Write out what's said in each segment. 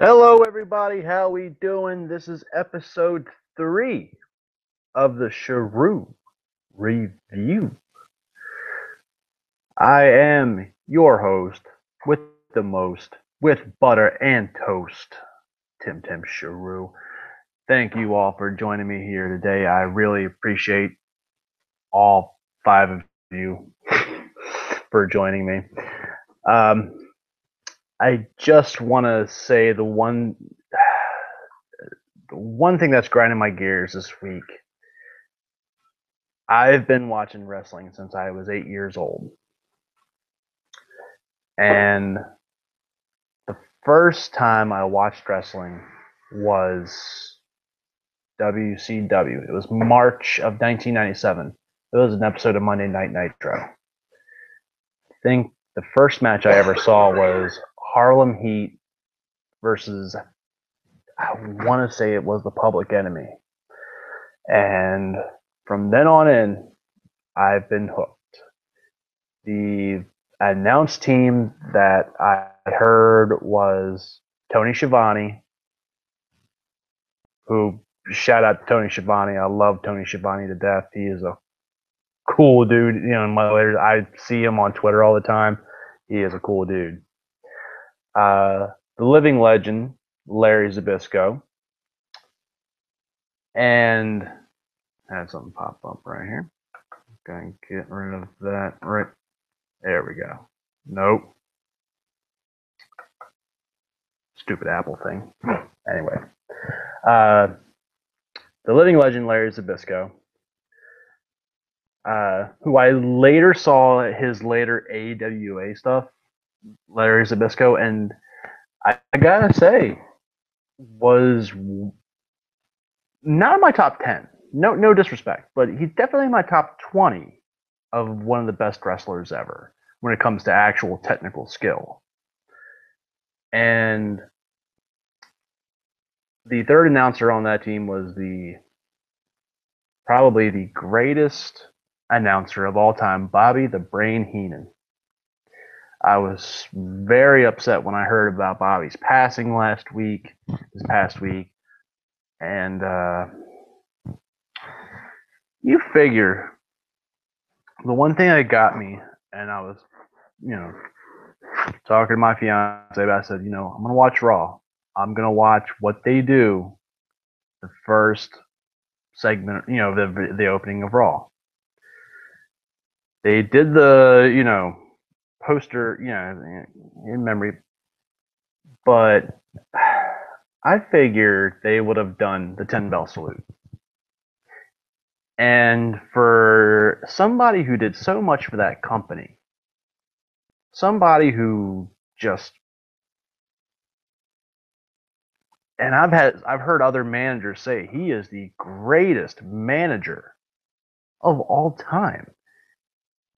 Hello, everybody. How we doing? This is episode 3 of the Shrew Review. I am your host with the most, with butter and toast, Tim Shrew. Thank you all for joining me here today. I really appreciate all 5 of you for joining me. Um, I just want to say the one thing that's grinding my gears this week. I've been watching wrestling since I was 8 years old. And the first time I watched wrestling was WCW. It was March of 1997. It was an episode of Monday Night Nitro. I think the first match I ever saw was Harlem Heat versus, I want to say it was the Public Enemy. And from then on in, I've been hooked. The announced team that I heard was Tony Schiavone, who, shout out to Tony Schiavone. I love Tony Schiavone to death. He is a cool dude. I see him on Twitter all the time. He is a cool dude. The living legend, Larry Zbyszko. And I had something pop up right here. Going to get rid of that. Right. There we go. Nope. Stupid Apple thing. Anyway. The living legend, Larry Zbyszko, who I later saw his later AWA stuff, Larry Zbyszko, and I gotta say, was not in my top 10. No disrespect, but he's definitely in my top 20 of one of the best wrestlers ever when it comes to actual technical skill. And the third announcer on that team was probably the greatest announcer of all time, Bobby the Brain Heenan. I was very upset when I heard about Bobby's passing this past week, and you figure the one thing that got me, and I was, talking to my fiance about, I said, I'm gonna watch Raw. I'm gonna watch what they do the first segment, the opening of Raw. They did the, poster, in memory, but I figured they would have done the 10 bell salute. And for somebody who did so much for that company, somebody who just, and I've heard other managers say he is the greatest manager of all time.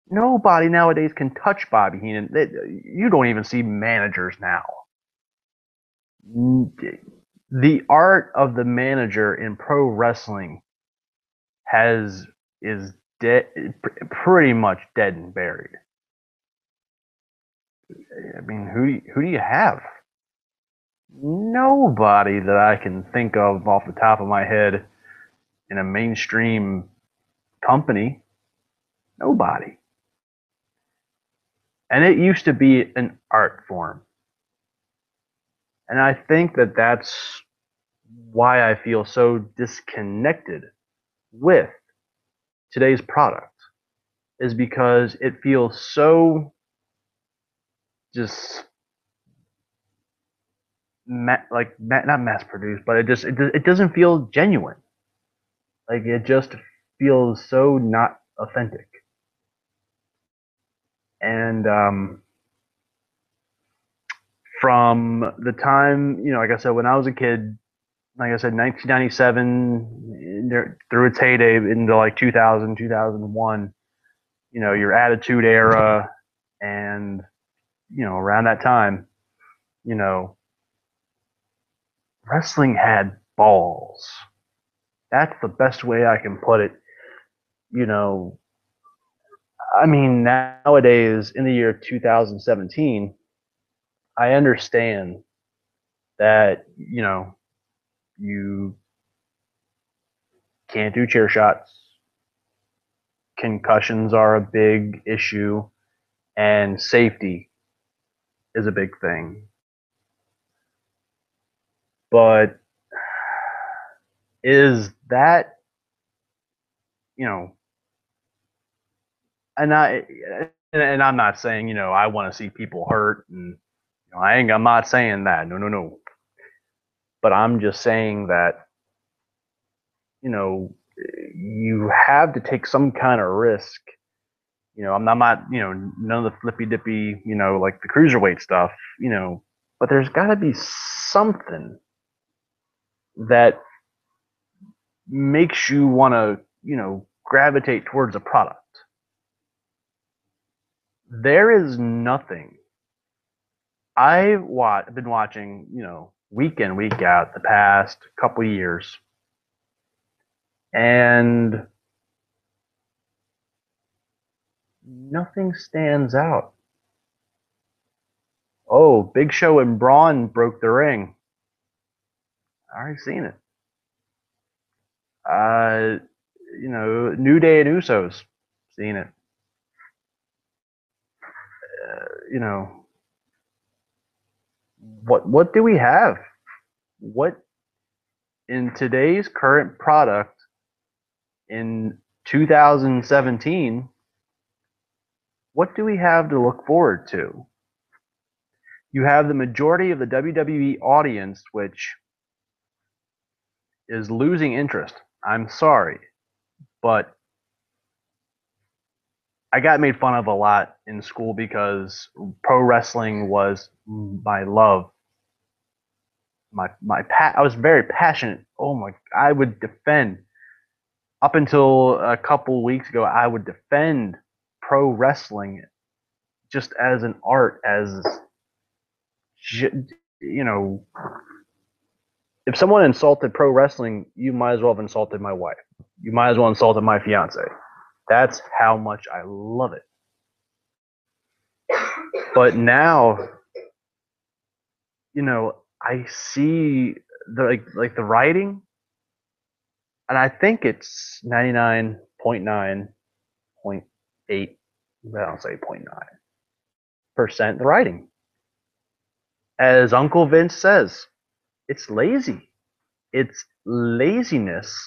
Nobody nowadays can touch Bobby Heenan. You don't even see managers now. The art of the manager in pro wrestling is dead, pretty much dead and buried. I mean, who do you have? Nobody that I can think of off the top of my head in a mainstream company. Nobody. And it used to be an art form. And I think that that's why I feel so disconnected with today's product, is because it feels so just not mass produced, but it doesn't feel genuine. Like, it just feels so not authentic. And from the time, like I said, when I was a kid, like I said, 1997 through its heyday into like 2000, 2001, your Attitude Era, and around that time, you know, wrestling had balls. That's the best way I can put it. You know, I mean, nowadays in the year 2017, I understand that, you can't do chair shots. Concussions are a big issue, and safety is a big thing. But is that, you know, and I'm not saying, I want to see people hurt, and I'm not saying that. No, no, no. But I'm just saying that, you know, you have to take some kind of risk. I'm not, none of the flippy dippy, like the cruiserweight stuff, but there's got to be something that makes you want to, gravitate towards a product. There is nothing. I've been watching, week in, week out the past couple years, and nothing stands out. Oh, Big Show and Braun broke the ring. I already seen it. Uh, New Day and Usos, seen it. You know, what do we have? What in today's current product in 2017? What do we have to look forward to? You have the majority of the WWE audience, which is losing interest. I'm sorry, but I got made fun of a lot in school because pro wrestling was my love. I was very passionate. Oh my, I would defend up until a couple weeks ago. I would defend pro wrestling just as an art, as you know, if someone insulted pro wrestling, you might as well have insulted my wife. You might as well insulted my fiance. That's how much I love it. But now, I see the writing, and I think it's 99.9.8. I don't say 0.9% the writing. As Uncle Vince says, it's lazy. It's laziness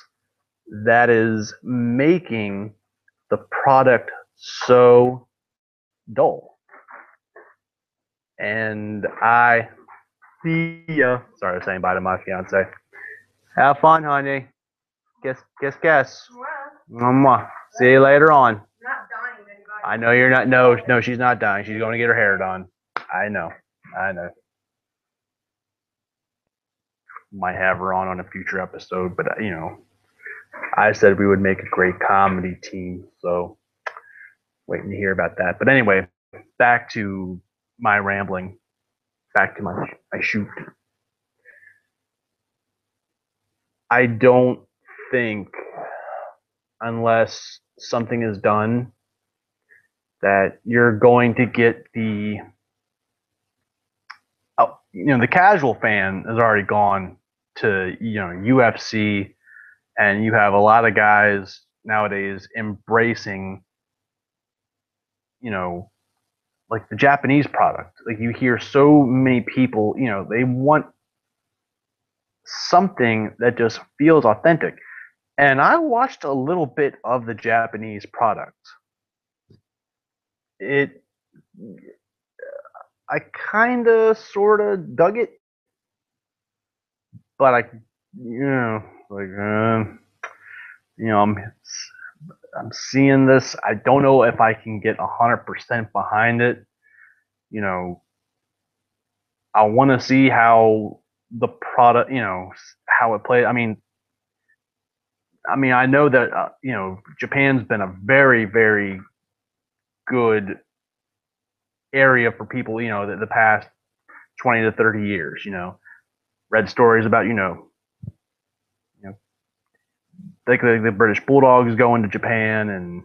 that is making the product so dull. And I see ya. Sorry, I was saying bye to my fiance. Have fun, honey. Kiss. Mwah. See you later on. Not dying, anybody. I know you're not. No, she's not dying. She's going to get her hair done. I know. Might have her on a future episode, but I said we would make a great comedy team. So waiting to hear about that. But anyway, back to my rambling. Back to my shoot. I don't think, unless something is done, that you're going to get the the casual fan has already gone to UFC, and you have a lot of guys nowadays embracing like the Japanese product. Like you hear so many people, they want something that just feels authentic. And I watched a little bit of the Japanese product. I kind of sort of dug it, but I'm seeing this. I don't know if I can get 100% behind it. I want to see how the product, how it plays. I know that Japan's been a very, very good area for people. The past 20 to 30 years. Read stories about like the British Bulldogs going to Japan, and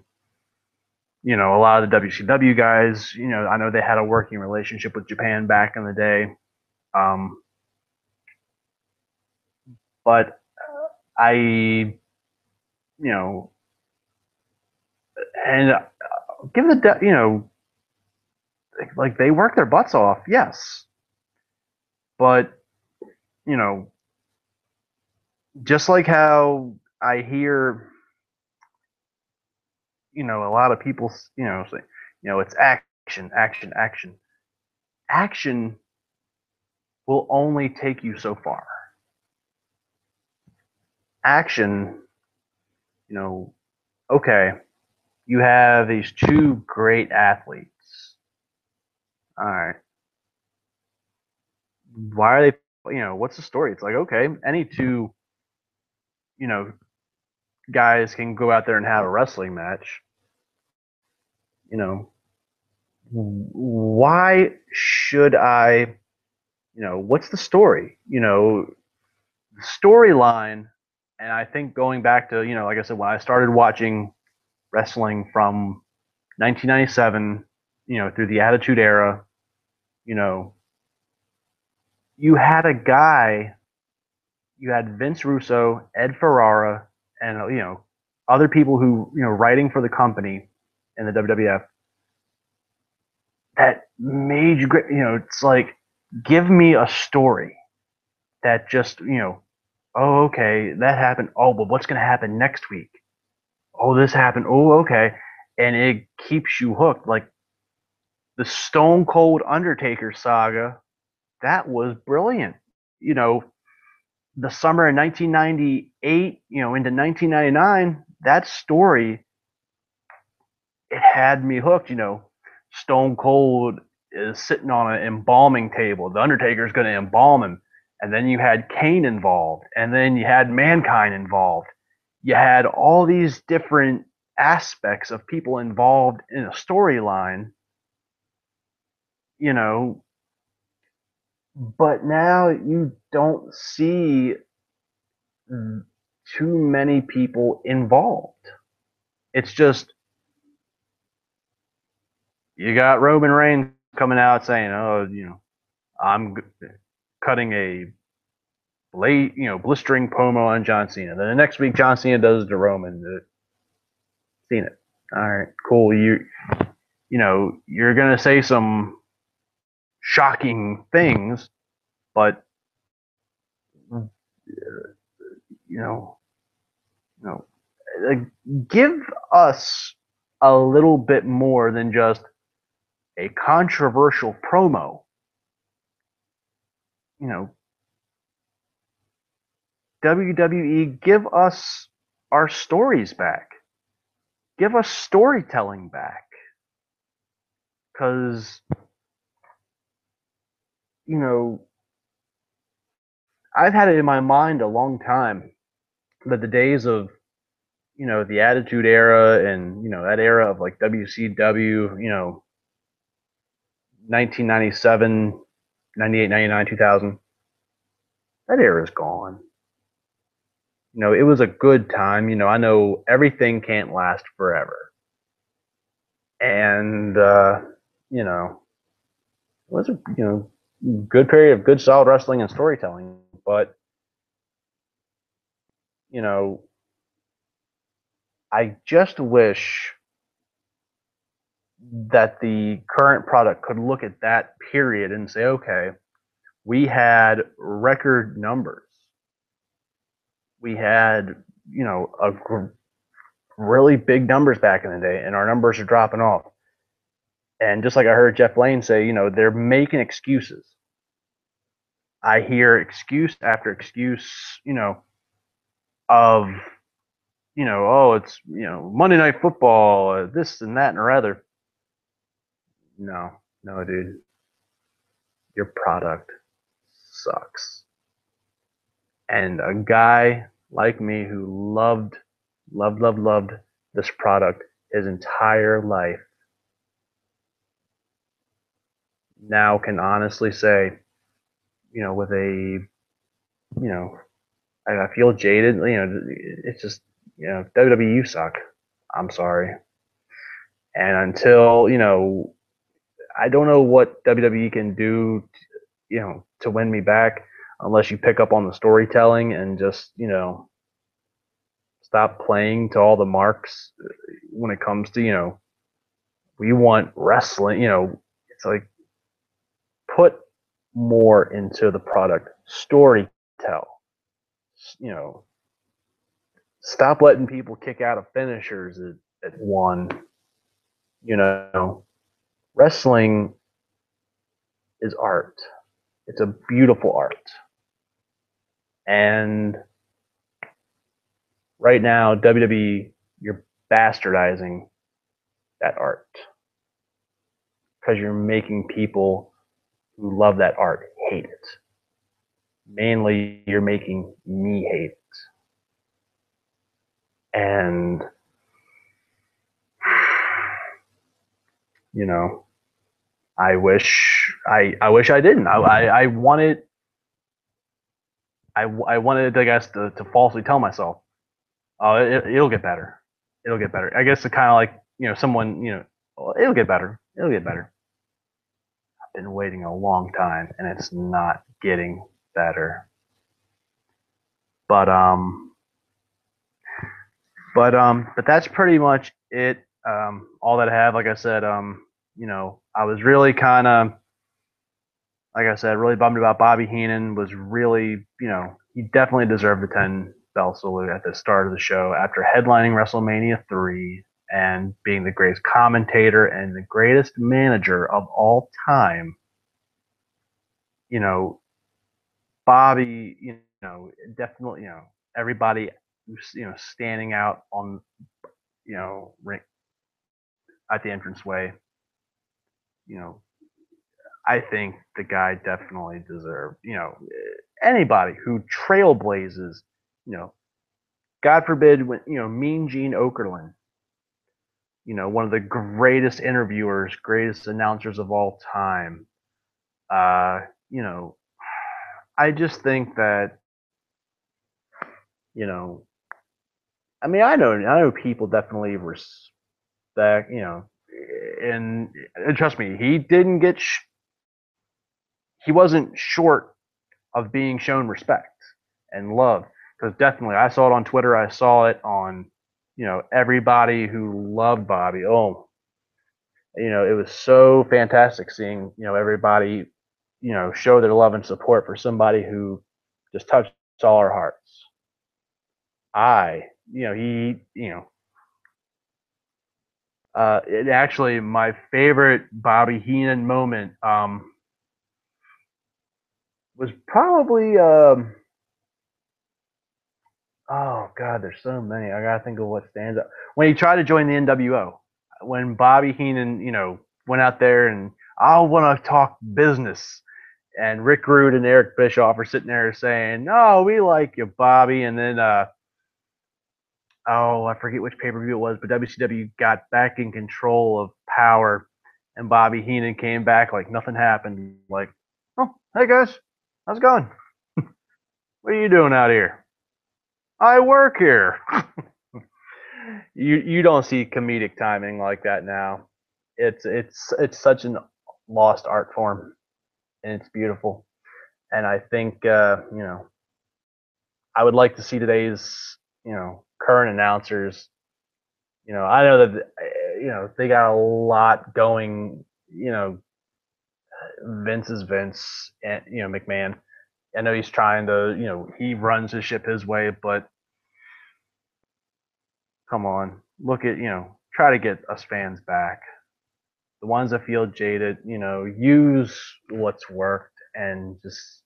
a lot of the WCW guys. I know they had a working relationship with Japan back in the day. But I, you know, and give the, like they work their butts off, yes. But, you know, just like how I hear, a lot of people, say, it's action, action, action. Action will only take you so far. Action, you know, okay, you have these two great athletes. All right. Why are they, what's the story? It's like, okay, any two, you know, guys can go out there and have a wrestling match. You know, why should I, what's the story? Storyline. And I think going back to, like I said, when I started watching wrestling from 1997, through the Attitude Era, you know, you had a guy, you had Vince Russo, Ed Ferrara, and other people who writing for the company in the WWF that made you great. It's like give me a story that just oh okay that happened. Oh, but what's going to happen next week? Oh, this happened. Oh, okay, and it keeps you hooked. Like the Stone Cold Undertaker saga, that was brilliant. You know, the summer of 1998, into 1999, that story, it had me hooked. Stone Cold is sitting on an embalming table. The Undertaker's going to embalm him. And then you had Kane involved. And then you had Mankind involved. You had all these different aspects of people involved in a storyline, you know, but now you don't see too many people involved. It's just you got Roman Reigns coming out saying, "Oh, I'm cutting a blistering promo on John Cena." Then the next week, John Cena does it to Roman. Cena. All right, cool. You're gonna say some shocking things, but you know, you know, give us a little bit more than just a controversial promo. You know, WWE, give us our stories back. Give us storytelling back. Because, you know, I've had it in my mind a long time that the days of, the Attitude Era and, that era of like WCW, 1997, 98, 99, 2000, that era is gone. It was a good time. I know everything can't last forever. And, it was a, good period of good solid wrestling and storytelling. But, you know, I just wish that the current product could look at that period and say, okay, we had record numbers. We had, really big numbers back in the day, and our numbers are dropping off. And just like I heard Jeff Lane say, they're making excuses. I hear excuse after excuse, of, oh, it's, Monday Night Football, this and that and or other. No, no, dude. Your product sucks. And a guy like me who loved this product his entire life now can honestly say, with a, you know, I feel jaded. It's just, WWE suck. I'm sorry. And until, I don't know what WWE can do, to win me back. unless you pick up on the storytelling and just, stop playing to all the marks when it comes to, we want wrestling, it's like put more into the product, story tell, you know, stop letting people kick out of finishers at one, you know, wrestling is art. It's a beautiful art. And right now, WWE, you're bastardizing that art because you're making people who love that art hate it. Mainly, you're making me hate it. And, you know, I wish I didn't. I wanted, I wanted, I guess, to falsely tell myself, oh, it'll get better. It'll get better. I guess it's kind of like, someone, well, it'll get better. It'll get better. I've been waiting a long time and it's not getting better. But but that's pretty much it. All that I have, like I said, I was really kind of, like I said, really bummed about Bobby Heenan. Was really, he definitely deserved the 10 bell salute at the start of the show after headlining WrestleMania 3 and being the greatest commentator and the greatest manager of all time. You know, Bobby, definitely, everybody, standing out on, at the entranceway, you know, I think the guy definitely deserved, anybody who trailblazes, God forbid, when, Mean Gene Okerlund, one of the greatest interviewers, greatest announcers of all time. Uh, you know, I just think that, you know, I know people definitely respect, and trust me, he wasn't short of being shown respect and love. Because definitely, I saw it on Twitter. I saw it on, everybody who loved Bobby. Oh, it was so fantastic seeing, everybody, show their love and support for somebody who just touched all our hearts. He, it actually, my favorite Bobby Heenan moment was probably, oh God, there's so many. I gotta think of what stands out. When he tried to join the NWO, when Bobby Heenan, went out there and I want to talk business, and Rick Rude and Eric Bischoff are sitting there saying, "No, we like you, Bobby." And then, oh, I forget which pay per view it was, but WCW got back in control of Power, and Bobby Heenan came back like nothing happened. Like, oh, hey guys, how's it going? What are you doing out here? I work here. You don't see comedic timing like that now. It's such an lost art form, and it's beautiful. And I think, I would like to see today's, current announcers. I know that, they got a lot going. Vince is Vince, and McMahon. I know he's trying to, he runs his ship his way, but come on, look at, try to get us fans back. The ones that feel jaded, use what's worked and just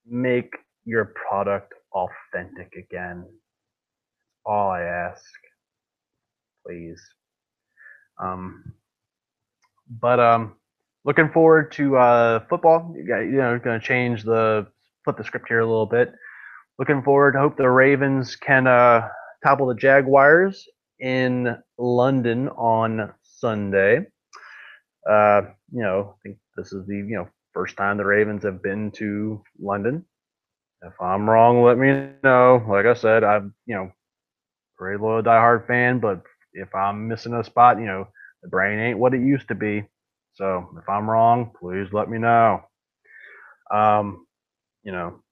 make your product authentic again. All I ask, please. Um, but looking forward to football. Going to flip the script here a little bit. Looking forward. Hope the Ravens can topple the Jaguars in London on Sunday. I think this is the first time the Ravens have been to London. If I'm wrong, let me know. Like I said, I'm pretty loyal diehard fan, but if I'm missing a spot, the brain ain't what it used to be. So if I'm wrong, please let me know. Um, you know,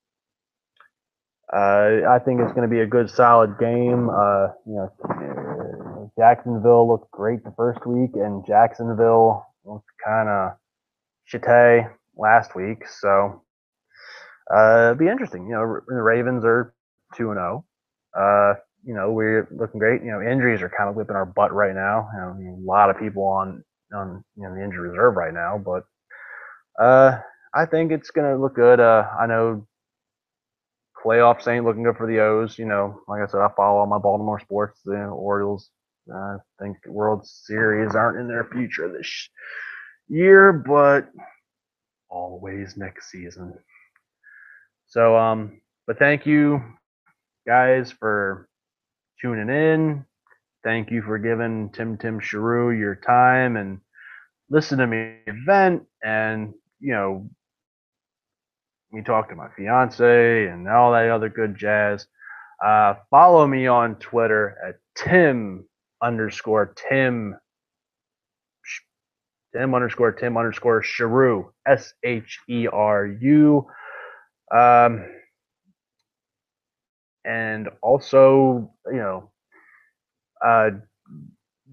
I think it's going to be a good, solid game. Jacksonville looked great the first week, and Jacksonville looked kind of shitty last week. So it'll be interesting. The Ravens are 2-0. We're looking great. Injuries are kind of whipping our butt right now. A lot of people on the injury reserve right now, but I think it's going to look good. I know playoffs ain't looking good for the O's. Like I said, I follow all my Baltimore sports. The Orioles, I think the World Series aren't in their future this year, but always next season. So, but thank you guys for tuning in. Thank you for giving Tim Sharu your time and listen to me vent. And we talked to my fiance and all that other good jazz. Follow me on Twitter at Tim underscore Tim Sharu SHERU. And also,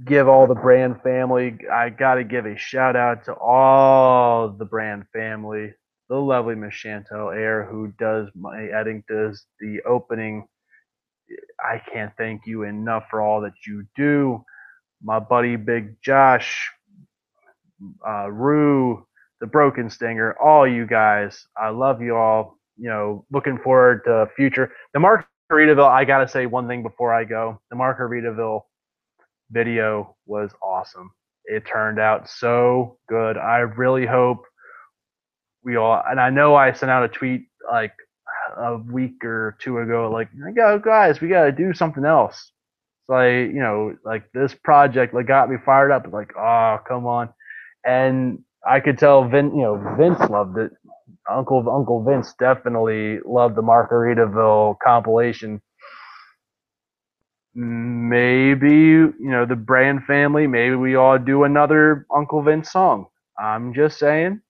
give all the brand family. I got to give a shout out to all the brand family. The lovely Miss Chantel Air, who does my editing, does the opening. I can't thank you enough for all that you do. My buddy Big Josh, Rue, the Broken Stinger, all you guys. I love you all. Looking forward to future. The Margaritaville, I got to say one thing before I go. The Margaritaville video was awesome. It turned out so good. I really hope we all, and I know I sent out a tweet like a week or two ago, like, guys, we got to do something else. It's like this project like got me fired up. Like, oh, come on. And I could tell Vince loved it. Uncle Vince definitely loved the Margaritaville compilation. Maybe the brand family. Maybe we all do another Uncle Vince song. I'm just saying.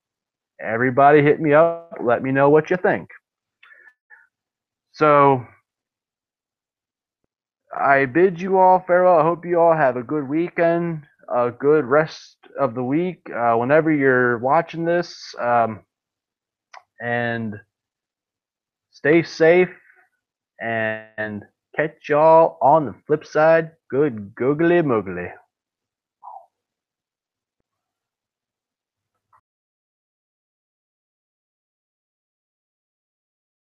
Everybody hit me up. Let me know what you think. So I bid you all farewell. I hope you all have a good weekend, a good rest of the week, whenever you're watching this. And stay safe and catch y'all on the flip side. Good googly moogly.